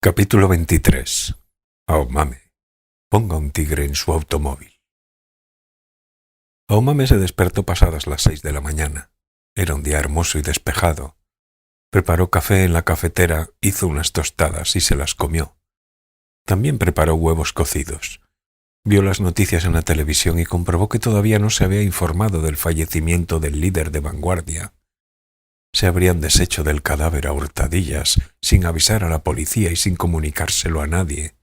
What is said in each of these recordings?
Capítulo 23. Aomame. Ponga un tigre en su automóvil. Aomame se despertó pasadas las 6 de la mañana. Era un día hermoso y despejado. Preparó café en la cafetera, hizo unas tostadas y se las comió. También preparó huevos cocidos. Vio las noticias en la televisión y comprobó que todavía no se había informado del fallecimiento del líder de vanguardia. Se habrían deshecho del cadáver a hurtadillas, sin avisar a la policía y sin comunicárselo a nadie.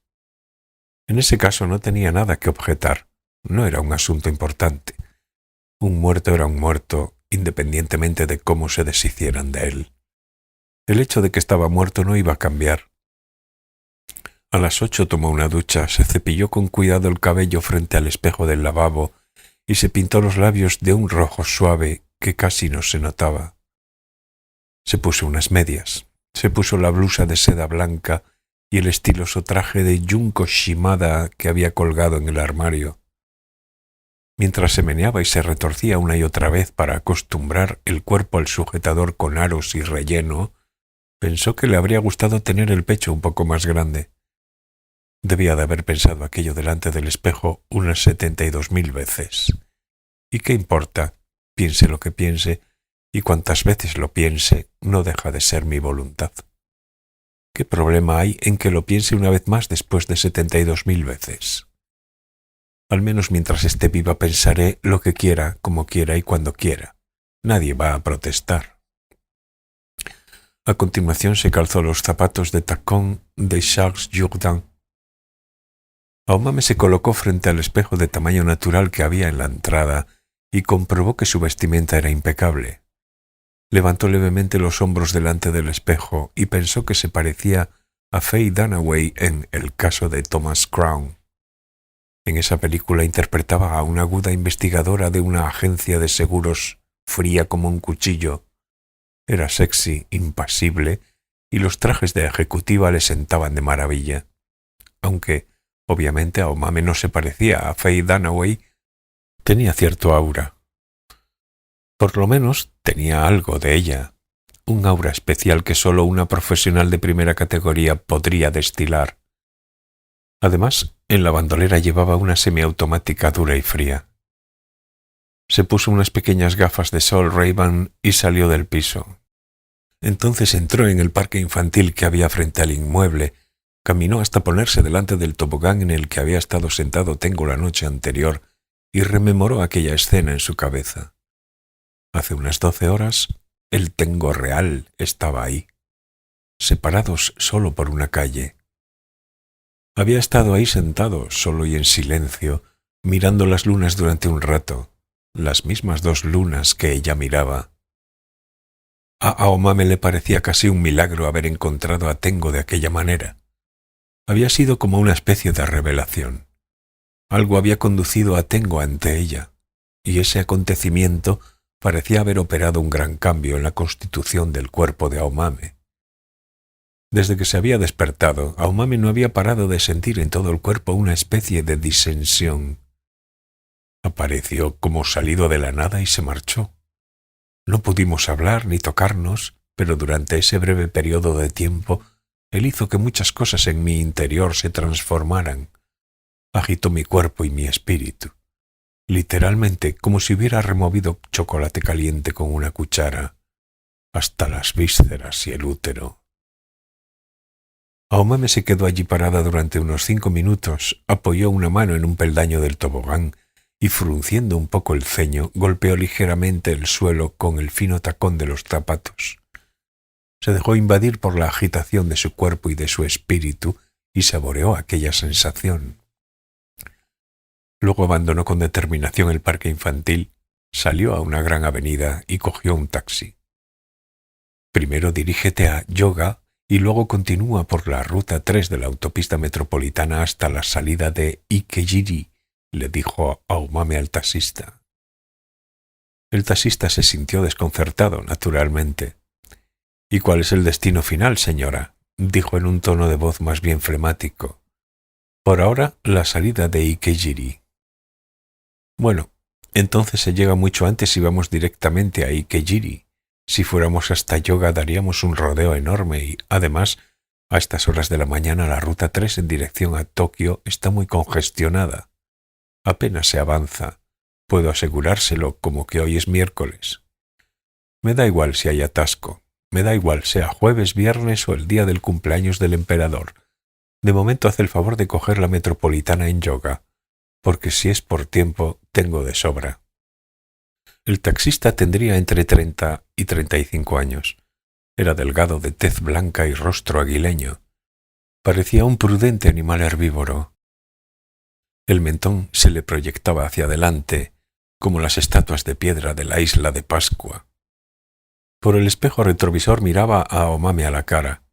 En ese caso no tenía nada que objetar, no era un asunto importante. Un muerto era un muerto, independientemente de cómo se deshicieran de él. El hecho de que estaba muerto no iba a cambiar. A las 8 tomó una ducha, se cepilló con cuidado el cabello frente al espejo del lavabo y se pintó los labios de un rojo suave que casi no se notaba. Se puso unas medias, se puso la blusa de seda blanca y el estiloso traje de Junko Shimada que había colgado en el armario. Mientras se meneaba y se retorcía una y otra vez para acostumbrar el cuerpo al sujetador con aros y relleno, pensó que le habría gustado tener el pecho un poco más grande. Debía de haber pensado aquello delante del espejo unas 72.000 veces. ¿Y qué importa? Piense lo que piense, y cuantas veces lo piense, no deja de ser mi voluntad. ¿Qué problema hay en que lo piense una vez más después de 72.000 veces? Al menos mientras esté viva pensaré lo que quiera, como quiera y cuando quiera. Nadie va a protestar. A continuación se calzó los zapatos de tacón de Charles Jourdan. Aomame se colocó frente al espejo de tamaño natural que había en la entrada y comprobó que su vestimenta era impecable. Levantó levemente los hombros delante del espejo y pensó que se parecía a Faye Dunaway en El caso de Thomas Crown. En esa película interpretaba a una aguda investigadora de una agencia de seguros fría como un cuchillo. Era sexy, impasible, y los trajes de ejecutiva le sentaban de maravilla. Aunque, obviamente, Aomame no se parecía a Faye Dunaway, tenía cierto aura. Por lo menos tenía algo de ella, un aura especial que solo una profesional de primera categoría podría destilar. Además, en la bandolera llevaba una semiautomática dura y fría. Se puso unas pequeñas gafas de sol Ray-Ban y salió del piso. Entonces entró en el parque infantil que había frente al inmueble, caminó hasta ponerse delante del tobogán en el que había estado sentado Tengo la noche anterior y rememoró aquella escena en su cabeza. Hace unas 12 horas, el Tengo real estaba ahí, separados solo por una calle. Había estado ahí sentado, solo y en silencio, mirando las lunas durante un rato, las mismas 2 lunas que ella miraba. A Aomame le parecía casi un milagro haber encontrado a Tengo de aquella manera. Había sido como una especie de revelación. Algo había conducido a Tengo ante ella, y ese acontecimiento parecía haber operado un gran cambio en la constitución del cuerpo de Aomame. Desde que se había despertado, Aomame no había parado de sentir en todo el cuerpo una especie de disensión. Apareció como salido de la nada y se marchó. No pudimos hablar ni tocarnos, pero durante ese breve periodo de tiempo, él hizo que muchas cosas en mi interior se transformaran. Agitó mi cuerpo y mi espíritu. Literalmente como si hubiera removido chocolate caliente con una cuchara, hasta las vísceras y el útero. Aomame se quedó allí parada durante unos 5 minutos, apoyó una mano en un peldaño del tobogán y, frunciendo un poco el ceño, golpeó ligeramente el suelo con el fino tacón de los zapatos. Se dejó invadir por la agitación de su cuerpo y de su espíritu y saboreó aquella sensación. Luego abandonó con determinación el parque infantil, salió a una gran avenida y cogió un taxi. Primero dirígete a Yoga y luego continúa por la ruta 3 de la autopista metropolitana hasta la salida de Ikejiri, le dijo Aomame al taxista. El taxista se sintió desconcertado, naturalmente. «¿Y cuál es el destino final, señora?», dijo en un tono de voz más bien flemático. «Por ahora, la salida de Ikejiri». «Bueno, entonces se llega mucho antes y vamos directamente a Ikejiri. Si fuéramos hasta Yoga daríamos un rodeo enorme y, además, A estas horas de la mañana la ruta 3 en dirección a Tokio está muy congestionada. Apenas se avanza. Puedo asegurárselo como que hoy es miércoles. Me da igual si hay atasco. Me da igual sea jueves, viernes o el día del cumpleaños del emperador. De momento haz el favor de coger la metropolitana en yoga, porque si es por tiempo, tengo de sobra. El taxista tendría entre 30 y 35 años. Era delgado, de tez blanca y rostro aguileño. Parecía un prudente animal herbívoro. El mentón se le proyectaba hacia adelante, como las estatuas de piedra de la isla de Pascua. Por el espejo retrovisor miraba a Aomame a la cara.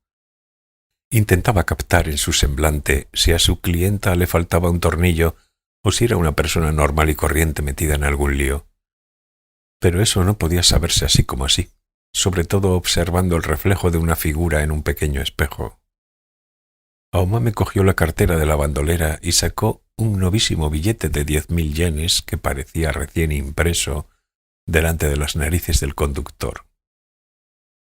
Intentaba captar en su semblante si a su clienta le faltaba un tornillo o si era una persona normal y corriente metida en algún lío. Pero eso no podía saberse así como así, sobre todo observando el reflejo de una figura en un pequeño espejo. Aomame cogió la cartera de la bandolera y sacó un novísimo billete de 10.000 yenes que parecía recién impreso delante de las narices del conductor.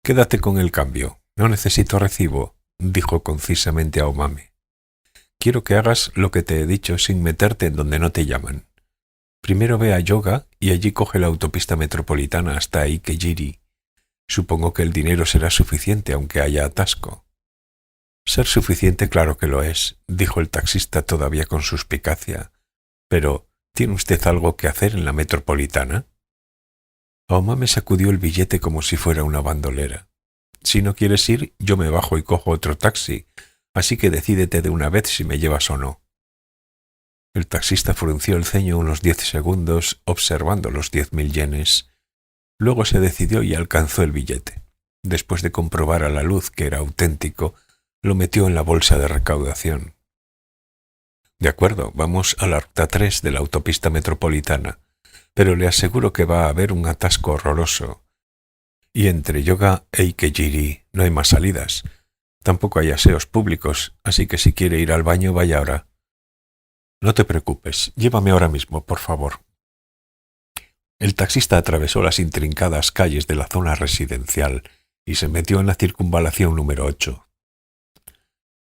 «Quédate con el cambio, no necesito recibo», dijo concisamente Aomame. «Quiero que hagas lo que te he dicho sin meterte en donde no te llaman. Primero ve a Yoga y allí coge la autopista metropolitana hasta Ikejiri. Supongo que el dinero será suficiente aunque haya atasco». «Ser suficiente, claro que lo es», dijo el taxista todavía con suspicacia. «Pero, ¿tiene usted algo que hacer en la metropolitana?» Aomame sacudió el billete como si fuera una bandolera. «Si no quieres ir, yo me bajo y cojo otro taxi, así que decídete de una vez si me llevas o no». El taxista frunció el ceño unos 10 segundos observando los 10.000 yenes. Luego se decidió y alcanzó el billete. Después de comprobar a la luz que era auténtico, lo metió en la bolsa de recaudación. «De acuerdo, vamos a la ruta 3 de la autopista metropolitana, pero le aseguro que va a haber un atasco horroroso. Y entre Yoga e Ikejiri no hay más salidas. Tampoco hay aseos públicos, así que si quiere ir al baño, vaya ahora». «No te preocupes, llévame ahora mismo, por favor». El taxista atravesó las intrincadas calles de la zona residencial y se metió en la circunvalación número 8.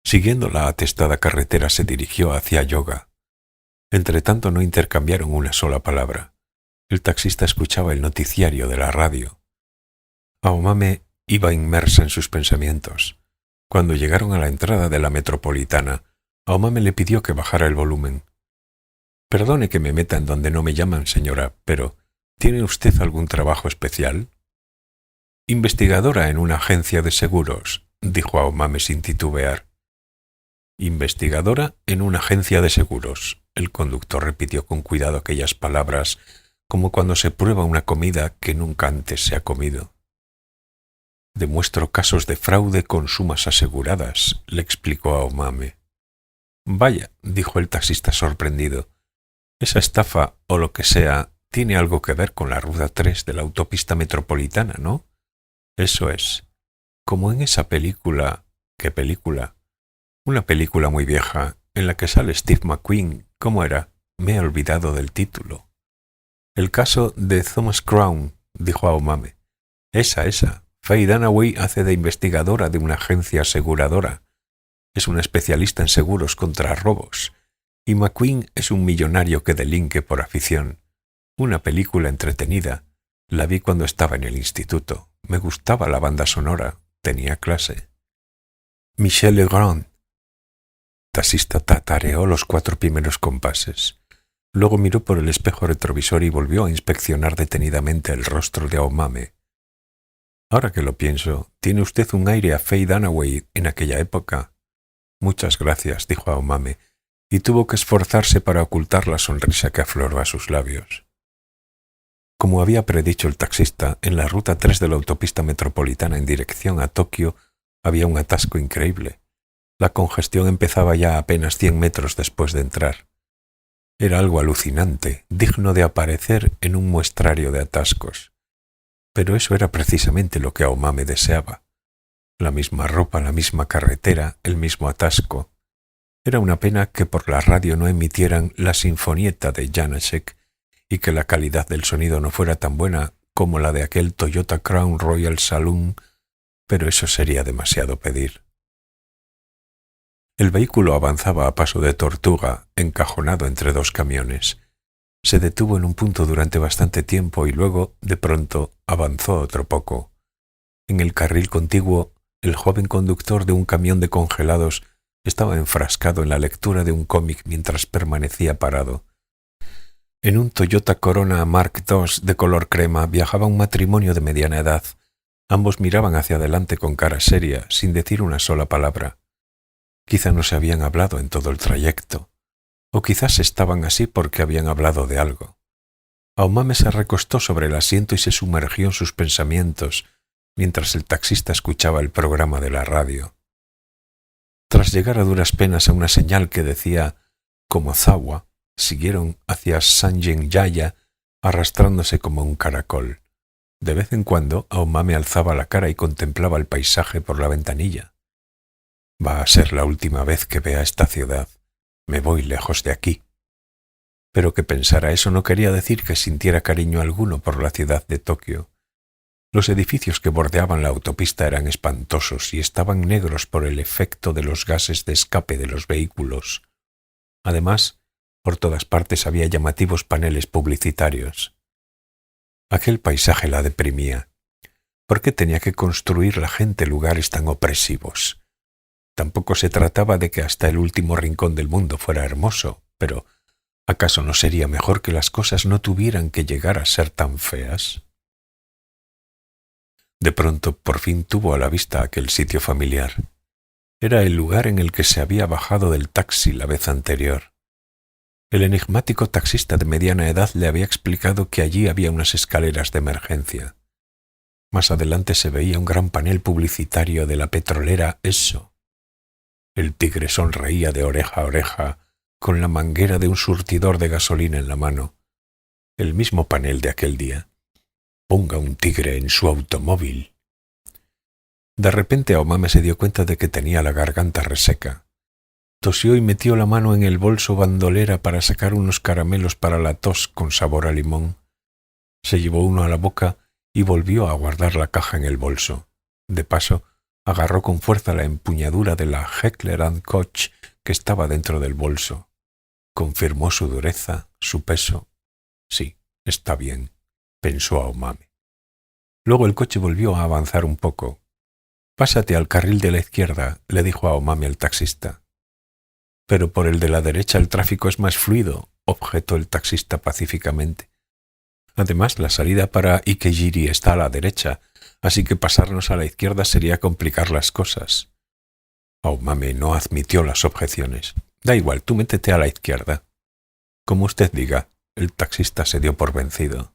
Siguiendo la atestada carretera se dirigió hacia Yoga. Entretanto no intercambiaron una sola palabra. El taxista escuchaba el noticiario de la radio. Aomame iba inmersa en sus pensamientos. Cuando llegaron a la entrada de la metropolitana, Aomame le pidió que bajara el volumen. «Perdone que me meta en donde no me llaman, señora, pero ¿tiene usted algún trabajo especial?» «Investigadora en una agencia de seguros», dijo Aomame sin titubear. «Investigadora en una agencia de seguros», el conductor repitió con cuidado aquellas palabras, como cuando se prueba una comida que nunca antes se ha comido. «Demuestro casos de fraude con sumas aseguradas», le explicó Aomame. «Vaya», dijo el taxista sorprendido, «esa estafa o lo que sea tiene algo que ver con la ruta 3 de la autopista metropolitana, ¿no?» «Eso es. Como en esa película». «¿Qué película?» «Una película muy vieja, en la que sale Steve McQueen. ¿Cómo era? Me he olvidado del título». «El caso de Thomas Crown», dijo Aomame. Esa. Faye Dunaway hace de investigadora de una agencia aseguradora. Es una especialista en seguros contra robos. Y McQueen es un millonario que delinque por afición. Una película entretenida. La vi cuando estaba en el instituto. Me gustaba la banda sonora. Tenía clase». «Michel Legrand». Taxista tatareó los 4 primeros compases. Luego miró por el espejo retrovisor y volvió a inspeccionar detenidamente el rostro de Aomame. «Ahora que lo pienso, tiene usted un aire a Faye Dunaway en aquella época». «Muchas gracias», dijo Aomame, y tuvo que esforzarse para ocultar la sonrisa que afloró a sus labios. Como había predicho el taxista, en la ruta 3 de la autopista metropolitana en dirección a Tokio había un atasco increíble. La congestión empezaba ya apenas 100 metros después de entrar. Era algo alucinante, digno de aparecer en un muestrario de atascos. Pero eso era precisamente lo que Aomame deseaba. La misma ropa, la misma carretera, el mismo atasco. Era una pena que por la radio no emitieran la sinfonieta de Janáček y que la calidad del sonido no fuera tan buena como la de aquel Toyota Crown Royal Saloon, pero eso sería demasiado pedir. El vehículo avanzaba a paso de tortuga, encajonado entre dos camiones. Se detuvo en un punto durante bastante tiempo y luego, de pronto, avanzó otro poco. En el carril contiguo, el joven conductor de un camión de congelados estaba enfrascado en la lectura de un cómic mientras permanecía parado. En un Toyota Corona Mark II de color crema viajaba un matrimonio de mediana edad. Ambos miraban hacia adelante con cara seria, sin decir una sola palabra. Quizá no se habían hablado en todo el trayecto, o quizás estaban así porque habían hablado de algo. Aumame se recostó sobre el asiento y se sumergió en sus pensamientos, mientras el taxista escuchaba el programa de la radio. Tras llegar a duras penas a una señal que decía Komozawa, siguieron hacia Sanjin-Yaya arrastrándose como un caracol. De vez en cuando, Aomame alzaba la cara y contemplaba el paisaje por la ventanilla. Va a ser la última vez que vea esta ciudad. Me voy lejos de aquí. Pero que pensara eso no quería decir que sintiera cariño alguno por la ciudad de Tokio. Los edificios que bordeaban la autopista eran espantosos y estaban negros por el efecto de los gases de escape de los vehículos. Además, por todas partes había llamativos paneles publicitarios. Aquel paisaje la deprimía. ¿Por qué tenía que construir la gente lugares tan opresivos? Tampoco se trataba de que hasta el último rincón del mundo fuera hermoso, pero ¿acaso no sería mejor que las cosas no tuvieran que llegar a ser tan feas? De pronto, por fin tuvo a la vista aquel sitio familiar. Era el lugar en el que se había bajado del taxi la vez anterior. El enigmático taxista de mediana edad le había explicado que allí había unas escaleras de emergencia. Más adelante se veía un gran panel publicitario de la petrolera Esso. El tigre sonreía de oreja a oreja con la manguera de un surtidor de gasolina en la mano. El mismo panel de aquel día. Ponga un tigre en su automóvil. De repente Aomame se dio cuenta de que tenía la garganta reseca. Tosió y metió la mano en el bolso bandolera para sacar unos caramelos para la tos con sabor a limón. Se llevó uno a la boca y volvió a guardar la caja en el bolso. De paso, agarró con fuerza la empuñadura de la Heckler & Koch que estaba dentro del bolso. Confirmó su dureza, su peso. Sí, está bien, pensó Aomame. Luego el coche volvió a avanzar un poco. «Pásate al carril de la izquierda», le dijo Aomame al taxista. «Pero por el de la derecha el tráfico es más fluido», objetó el taxista pacíficamente. «Además, la salida para Ikejiri está a la derecha, así que pasarnos a la izquierda sería complicar las cosas». Aomame no admitió las objeciones. «Da igual, tú métete a la izquierda». «Como usted diga», el taxista se dio por vencido.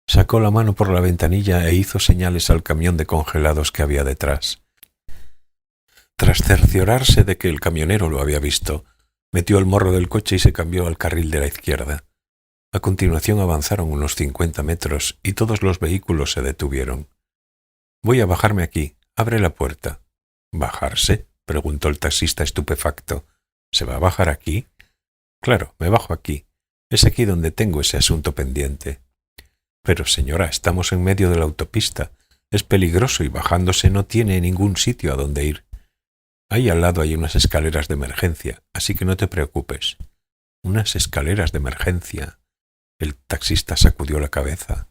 Sacó la mano por la ventanilla e hizo señales al camión de congelados que había detrás. Tras cerciorarse de que el camionero lo había visto, metió el morro del coche y se cambió al carril de la izquierda. A continuación avanzaron unos 50 metros y todos los vehículos se detuvieron. «Voy a bajarme aquí. Abre la puerta». «¿Bajarse?», preguntó el taxista estupefacto. «¿Se va a bajar aquí?» «Claro, me bajo aquí. Es aquí donde tengo ese asunto pendiente». «Pero señora, estamos en medio de la autopista. Es peligroso y bajándose no tiene ningún sitio a donde ir. Ahí al lado hay unas escaleras de emergencia, así que no te preocupes». «¿Unas escaleras de emergencia?» El taxista sacudió la cabeza.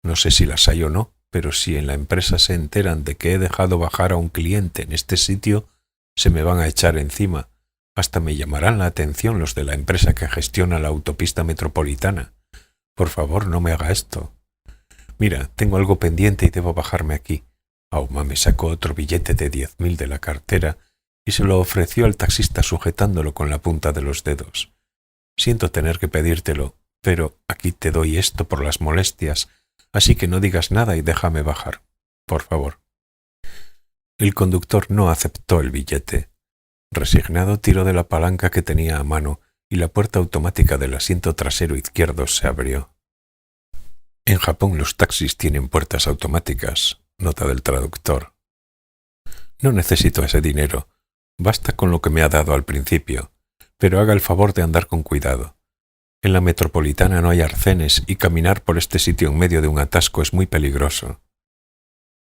«No sé si las hay o no, pero si en la empresa se enteran de que he dejado bajar a un cliente en este sitio, se me van a echar encima. Hasta me llamarán la atención los de la empresa que gestiona la autopista metropolitana. Por favor, no me haga esto. Mira, tengo algo pendiente y debo bajarme aquí». Aomame sacó otro billete de 10.000 de la cartera y se lo ofreció al taxista sujetándolo con la punta de los dedos. «Siento tener que pedírtelo, pero aquí te doy esto por las molestias, así que no digas nada y déjame bajar, por favor». El conductor no aceptó el billete. Resignado tiró de la palanca que tenía a mano y la puerta automática del asiento trasero izquierdo se abrió. En Japón los taxis tienen puertas automáticas, nota del traductor. «No necesito ese dinero. Basta con lo que me ha dado al principio, pero haga el favor de andar con cuidado. En la metropolitana no hay arcenes y caminar por este sitio en medio de un atasco es muy peligroso».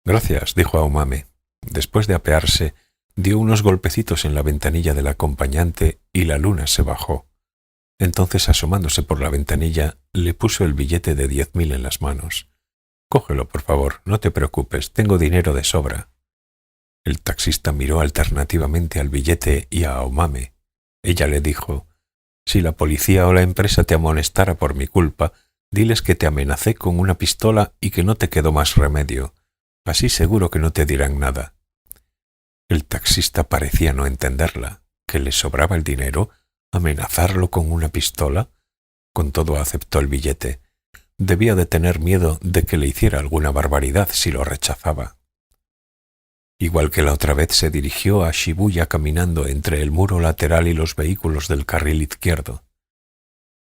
«Gracias», dijo Aomame. Después de apearse, Dio unos golpecitos en la ventanilla del acompañante y la luna se bajó. Entonces, asomándose por la ventanilla, le puso el billete de 10.000 en las manos. «Cógelo, por favor, no te preocupes, tengo dinero de sobra». El taxista miró alternativamente al billete y a Aomame. Ella le dijo: «Si la policía o la empresa te amonestara por mi culpa, diles que te amenacé con una pistola y que no te quedó más remedio. Así seguro que no te dirán nada». El taxista parecía no entenderla, que le sobraba el dinero. ¿Amenazarlo con una pistola? Con todo aceptó el billete. Debía de tener miedo de que le hiciera alguna barbaridad si lo rechazaba. Igual que la otra vez, se dirigió a Shibuya caminando entre el muro lateral y los vehículos del carril izquierdo.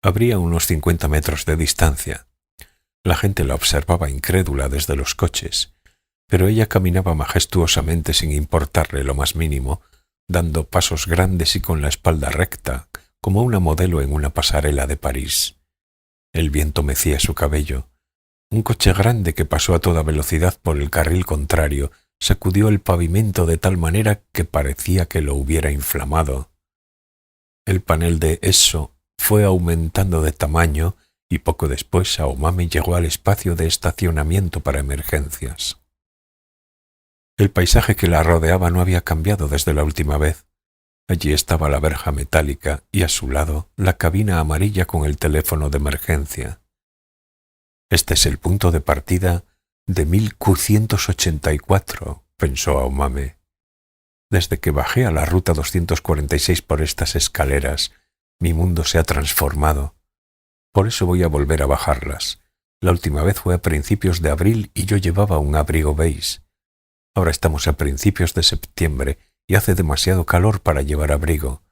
Habría unos 50 metros de distancia. La gente la observaba incrédula desde los coches, pero ella caminaba majestuosamente sin importarle lo más mínimo, dando pasos grandes y con la espalda recta, como una modelo en una pasarela de París. El viento mecía su cabello. Un coche grande que pasó a toda velocidad por el carril contrario sacudió el pavimento de tal manera que parecía que lo hubiera inflamado. El panel de Esso fue aumentando de tamaño y poco después Aomame llegó al espacio de estacionamiento para emergencias. El paisaje que la rodeaba no había cambiado desde la última vez. Allí estaba la verja metálica y a su lado la cabina amarilla con el teléfono de emergencia. «Este es el punto de partida de 1584», pensó Aomame. «Desde que bajé a la ruta 246 por estas escaleras, mi mundo se ha transformado. Por eso voy a volver a bajarlas. La última vez fue a principios de abril y yo llevaba un abrigo beige. Ahora estamos a principios de septiembre y hace demasiado calor para llevar abrigo,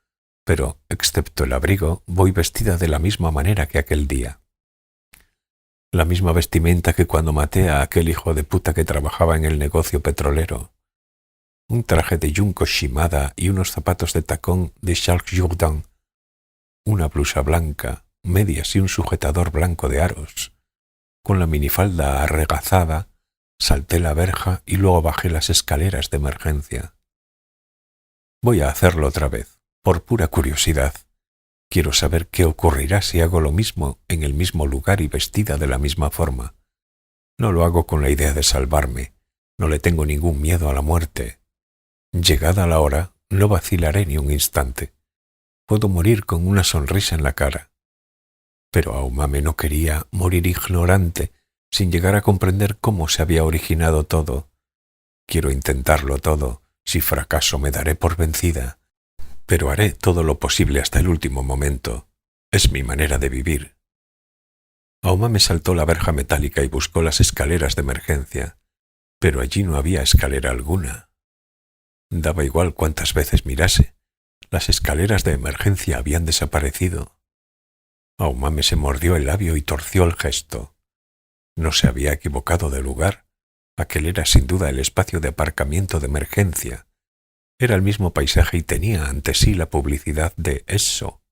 pero, excepto el abrigo, voy vestida de la misma manera que aquel día. La misma vestimenta que cuando maté a aquel hijo de puta que trabajaba en el negocio petrolero. Un traje de Junko Shimada y unos zapatos de tacón de Charles Jourdan. Una blusa blanca, medias y un sujetador blanco de aros. Con la minifalda arregazada, salté la verja y luego bajé las escaleras de emergencia. Voy a hacerlo otra vez, por pura curiosidad. Quiero saber qué ocurrirá si hago lo mismo en el mismo lugar y vestida de la misma forma. No lo hago con la idea de salvarme, no le tengo ningún miedo a la muerte. Llegada la hora, no vacilaré ni un instante. Puedo morir con una sonrisa en la cara. Pero Aomame no quería morir ignorante, sin llegar a comprender cómo se había originado todo. Quiero intentarlo todo. Si fracaso me daré por vencida, pero haré todo lo posible hasta el último momento. Es mi manera de vivir. Aomame saltó la verja metálica y buscó las escaleras de emergencia, pero allí no había escalera alguna. Daba igual cuántas veces mirase, las escaleras de emergencia habían desaparecido. Aomame se mordió el labio y torció el gesto. No se había equivocado de lugar. Aquel era sin duda el espacio de aparcamiento de emergencia. Era el mismo paisaje y tenía ante sí la publicidad de Esso.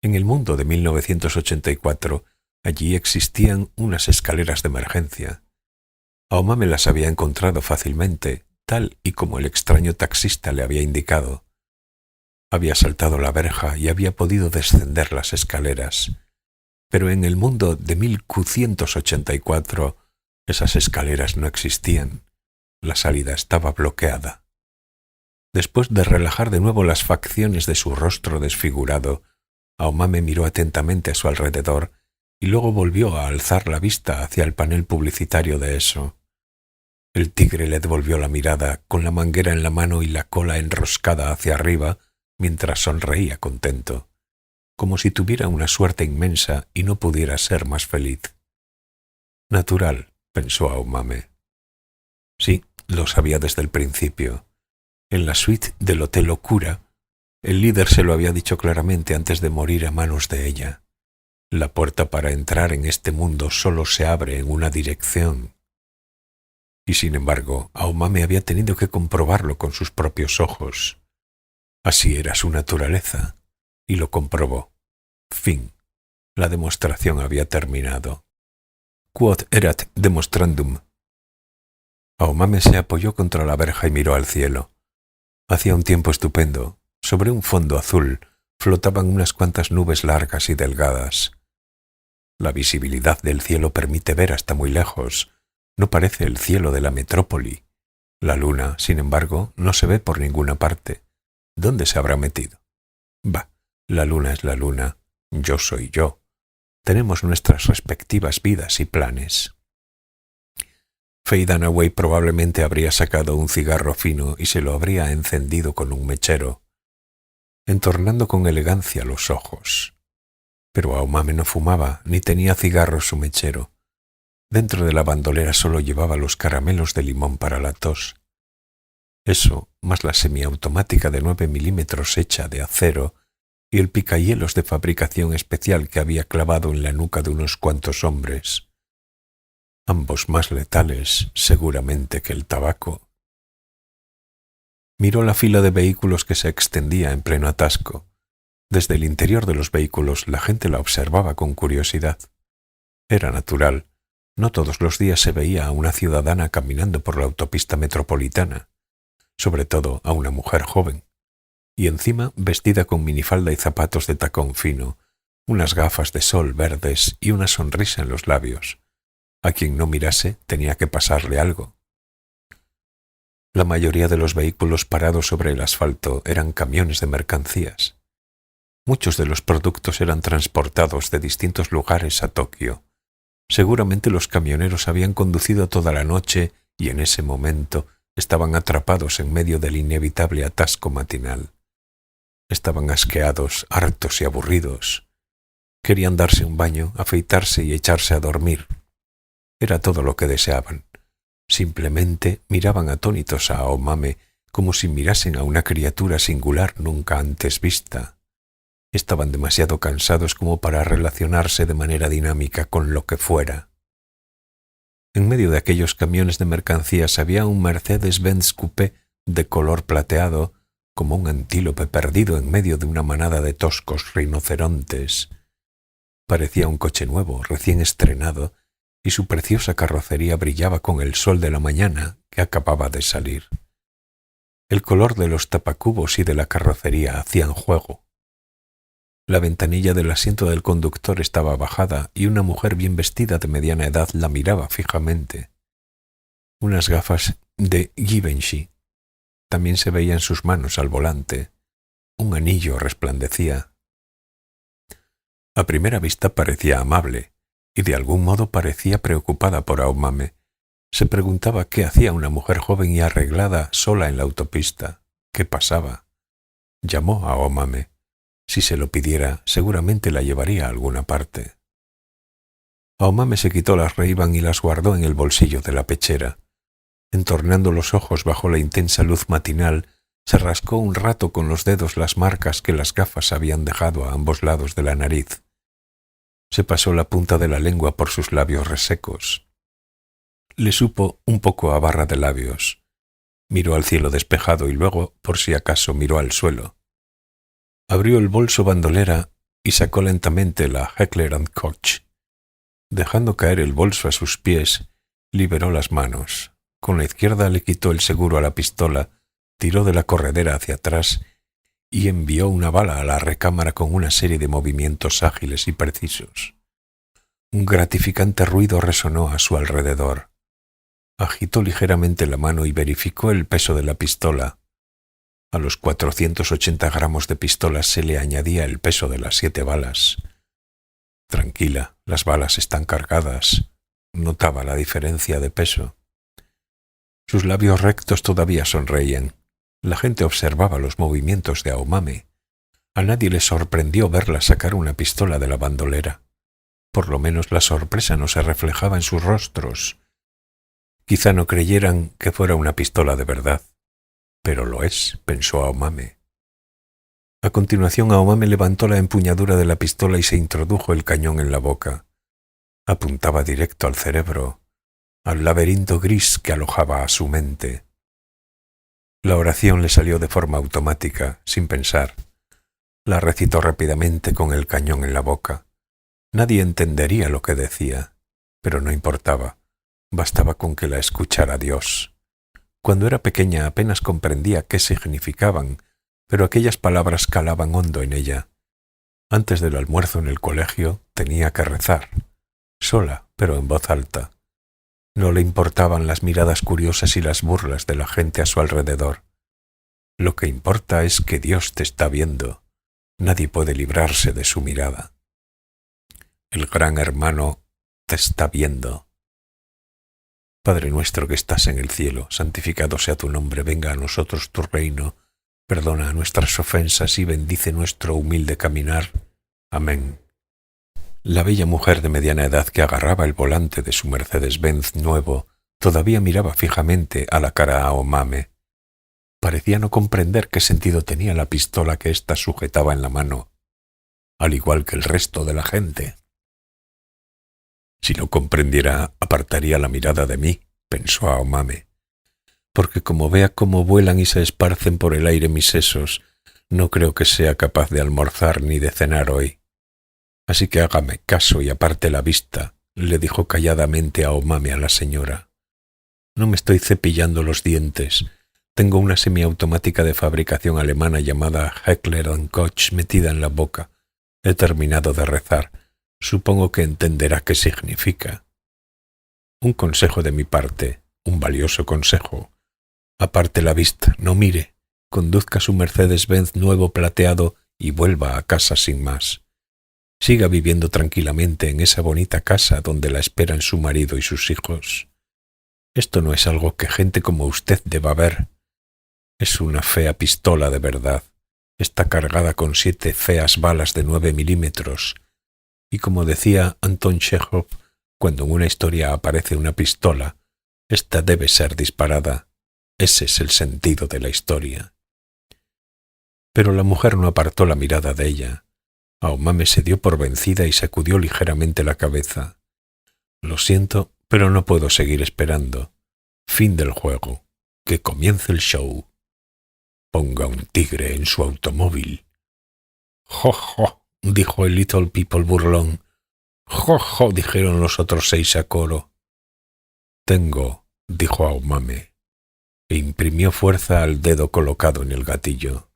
En el mundo de 1984, allí existían unas escaleras de emergencia. Aomame las había encontrado fácilmente, tal y como el extraño taxista le había indicado. Había saltado la verja y había podido descender las escaleras. Pero en el mundo de 1584, esas escaleras no existían. La salida estaba bloqueada. Después de relajar de nuevo las facciones de su rostro desfigurado, Aomame miró atentamente a su alrededor y luego volvió a alzar la vista hacia el panel publicitario de Esso. El tigre le devolvió la mirada con la manguera en la mano y la cola enroscada hacia arriba mientras sonreía contento, como si tuviera una suerte inmensa y no pudiera ser más feliz. Natural, pensó Aomame. Sí, lo sabía desde el principio. En la suite del Hotel Okura, el líder se lo había dicho claramente antes de morir a manos de ella. La puerta para entrar en este mundo solo se abre en una dirección. Y sin embargo, Aomame había tenido que comprobarlo con sus propios ojos. Así era su naturaleza, y lo comprobó. Fin. La demostración había terminado. Quod erat demonstrandum. Aomame se apoyó contra la verja y miró al cielo. Hacía un tiempo estupendo. Sobre un fondo azul flotaban unas cuantas nubes largas y delgadas. La visibilidad del cielo permite ver hasta muy lejos. No parece el cielo de la metrópoli. La luna, sin embargo, no se ve por ninguna parte. ¿Dónde se habrá metido? Bah, la luna es la luna. Yo soy yo. Tenemos nuestras respectivas vidas y planes. Faye Dunaway probablemente habría sacado un cigarro fino y se lo habría encendido con un mechero, entornando con elegancia los ojos. Pero Aomame no fumaba, ni tenía cigarro su mechero. Dentro de la bandolera solo llevaba los caramelos de limón para la tos. Eso, más la semiautomática de 9 milímetros hecha de acero y el picahielos de fabricación especial que había clavado en la nuca de unos cuantos hombres. Ambos más letales, seguramente, que el tabaco. Miró la fila de vehículos que se extendía en pleno atasco. Desde el interior de los vehículos la gente la observaba con curiosidad. Era natural. No todos los días se veía a una ciudadana caminando por la autopista metropolitana, sobre todo a una mujer joven, y encima vestida con minifalda y zapatos de tacón fino, unas gafas de sol verdes y una sonrisa en los labios. A quien no mirase tenía que pasarle algo. La mayoría de los vehículos parados sobre el asfalto eran camiones de mercancías. Muchos de los productos eran transportados de distintos lugares a Tokio. Seguramente los camioneros habían conducido toda la noche y en ese momento estaban atrapados en medio del inevitable atasco matinal. Estaban asqueados, hartos y aburridos. Querían darse un baño, afeitarse y echarse a dormir. Era todo lo que deseaban. Simplemente miraban atónitos a Aomame como si mirasen a una criatura singular nunca antes vista. Estaban demasiado cansados como para relacionarse de manera dinámica con lo que fuera. En medio de aquellos camiones de mercancías había un Mercedes-Benz Coupé de color plateado, como un antílope perdido en medio de una manada de toscos rinocerontes. Parecía un coche nuevo, recién estrenado, y su preciosa carrocería brillaba con el sol de la mañana que acababa de salir. El color de los tapacubos y de la carrocería hacían juego. La ventanilla del asiento del conductor estaba bajada y una mujer bien vestida de mediana edad la miraba fijamente. Unas gafas de Givenchy. También se veía en sus manos al volante. Un anillo resplandecía. A primera vista parecía amable, y de algún modo parecía preocupada por Aomame. Se preguntaba qué hacía una mujer joven y arreglada sola en la autopista. ¿Qué pasaba? Llamó a Aomame. Si se lo pidiera, seguramente la llevaría a alguna parte. Aomame se quitó las Ray-Ban y las guardó en el bolsillo de la pechera. Entornando los ojos bajo la intensa luz matinal, se rascó un rato con los dedos las marcas que las gafas habían dejado a ambos lados de la nariz. Se pasó la punta de la lengua por sus labios resecos. Le supo un poco a barra de labios. Miró al cielo despejado y luego, por si acaso, miró al suelo. Abrió el bolso bandolera y sacó lentamente la Heckler & Koch. Dejando caer el bolso a sus pies, liberó las manos. Con la izquierda le quitó el seguro a la pistola, tiró de la corredera hacia atrás y envió una bala a la recámara con una serie de movimientos ágiles y precisos. Un gratificante ruido resonó a su alrededor. Agitó ligeramente la mano y verificó el peso de la pistola. A los 480 gramos de pistola se le añadía el peso de las 7 balas. Tranquila, las balas están cargadas. Notaba la diferencia de peso. Sus labios rectos todavía sonreían. La gente observaba los movimientos de Aomame. A nadie le sorprendió verla sacar una pistola de la bandolera. Por lo menos la sorpresa no se reflejaba en sus rostros. Quizá no creyeran que fuera una pistola de verdad. Pero lo es, pensó Aomame. A continuación Aomame levantó la empuñadura de la pistola y se introdujo el cañón en la boca. Apuntaba directo al cerebro, al laberinto gris que alojaba a su mente. La oración le salió de forma automática, sin pensar. La recitó rápidamente con el cañón en la boca. Nadie entendería lo que decía, pero no importaba. Bastaba con que la escuchara Dios. Cuando era pequeña apenas comprendía qué significaban, pero aquellas palabras calaban hondo en ella. Antes del almuerzo en el colegio tenía que rezar, sola, pero en voz alta. No le importaban las miradas curiosas y las burlas de la gente a su alrededor. Lo que importa es que Dios te está viendo. Nadie puede librarse de su mirada. El gran hermano te está viendo. Padre nuestro que estás en el cielo, santificado sea tu nombre, venga a nosotros tu reino, perdona nuestras ofensas y bendice nuestro humilde caminar. Amén. La bella mujer de mediana edad que agarraba el volante de su Mercedes-Benz nuevo todavía miraba fijamente a la cara a Aomame. Parecía no comprender qué sentido tenía la pistola que ésta sujetaba en la mano, al igual que el resto de la gente. Si lo comprendiera, apartaría la mirada de mí, pensó Aomame, porque como vea cómo vuelan y se esparcen por el aire mis sesos, no creo que sea capaz de almorzar ni de cenar hoy. Así que hágame caso y aparte la vista, le dijo calladamente Aomame a la señora. No me estoy cepillando los dientes. Tengo una semiautomática de fabricación alemana llamada Heckler & Koch metida en la boca. He terminado de rezar. Supongo que entenderá qué significa. Un consejo de mi parte, un valioso consejo. Aparte la vista, no mire, conduzca su Mercedes-Benz nuevo plateado y vuelva a casa sin más. Siga viviendo tranquilamente en esa bonita casa donde la esperan su marido y sus hijos. Esto no es algo que gente como usted deba ver. Es una fea pistola de verdad. Está cargada con 7 feas balas de 9 milímetros. Y como decía Anton Chekhov, cuando en una historia aparece una pistola, ésta debe ser disparada. Ese es el sentido de la historia. Pero la mujer no apartó la mirada de ella. Aomame se dio por vencida y sacudió ligeramente la cabeza. Lo siento, pero no puedo seguir esperando. Fin del juego. Que comience el show. Ponga un tigre en su automóvil. ¡Jo, jo!, dijo el Little People burlón. ¡Jo, jo!, dijeron los otros 6 a coro. Tengo, dijo Aomame, e imprimió fuerza al dedo colocado en el gatillo.